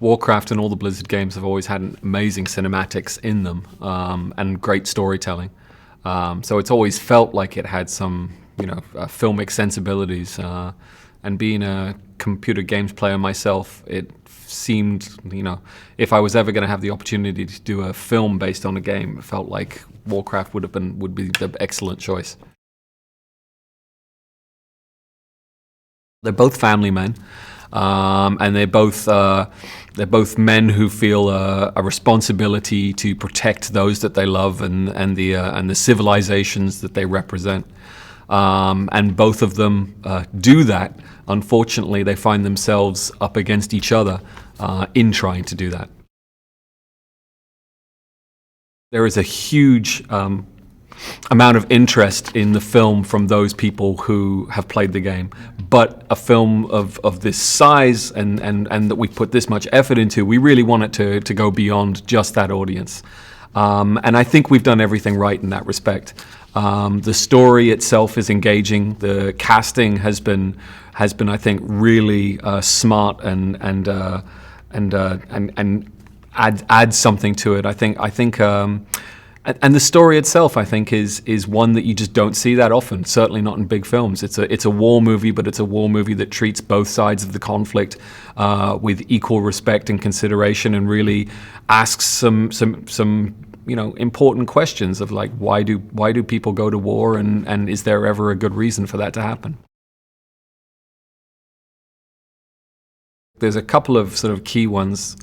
Warcraft and all the Blizzard games have always had amazing cinematics in them, and great storytelling. So it's always felt like it had some, filmic sensibilities. And being a computer games player myself, it seemed, if I was ever going to have the opportunity to do a film based on a game, it felt like Warcraft would be the excellent choice. They're both family men, and they're both men who feel a responsibility to protect those that they love and the civilizations that they represent. And both of them do that. Unfortunately, they find themselves up against each other in trying to do that. There is a huge amount of interest in the film from those people who have played the game. But a film of this size and that we put this much effort into, we really want it to go beyond just that audience. And I think we've done everything right in that respect. The story itself is engaging. The casting has been, I think, really smart and adds something to it. I think, and the story itself, I think, is one that you just don't see that often. Certainly not in big films. It's a war movie, but it's a war movie that treats both sides of the conflict with equal respect and consideration, and really asks some important questions of, like, why do people go to war, and is there ever a good reason for that to happen? There's a couple of sort of key ones.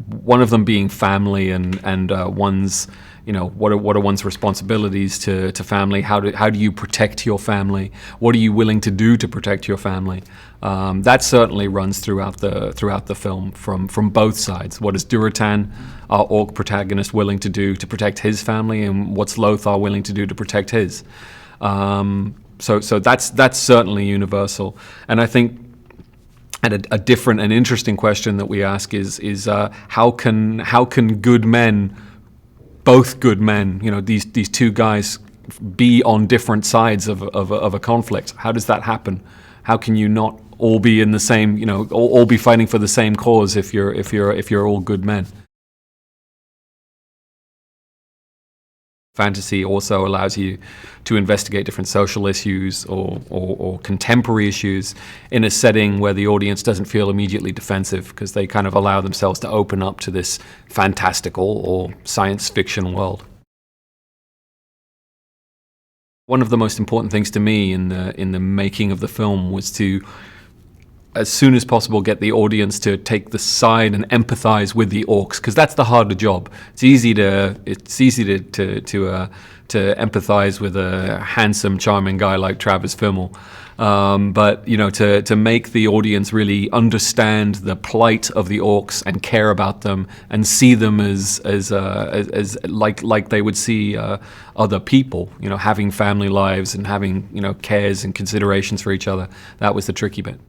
One of them being family, and one's, what are one's responsibilities to family? How do you protect your family? What are you willing to do to protect your family? That certainly runs throughout the film from both sides. What is Durotan, our orc protagonist, willing to do to protect his family, and what's Lothar willing to do to protect his? So that's certainly universal, and I think. And a different and interesting question that we ask is how can good men, both good men, these two guys, be on different sides of a conflict? How does that happen? How can you not all be in the same, all be fighting for the same cause if you're all good men? Fantasy also allows you to investigate different social issues or contemporary issues in a setting where the audience doesn't feel immediately defensive, because they kind of allow themselves to open up to this fantastical or science fiction world. One of the most important things to me in the making of the film was to, as soon as possible, get the audience to take the side and empathize with the orcs, because that's the harder job. It's easy to empathize with a handsome, charming guy like Travis Fimmel, but to make the audience really understand the plight of the orcs and care about them and see them as like they would see other people, having family lives and having cares and considerations for each other. That was the tricky bit.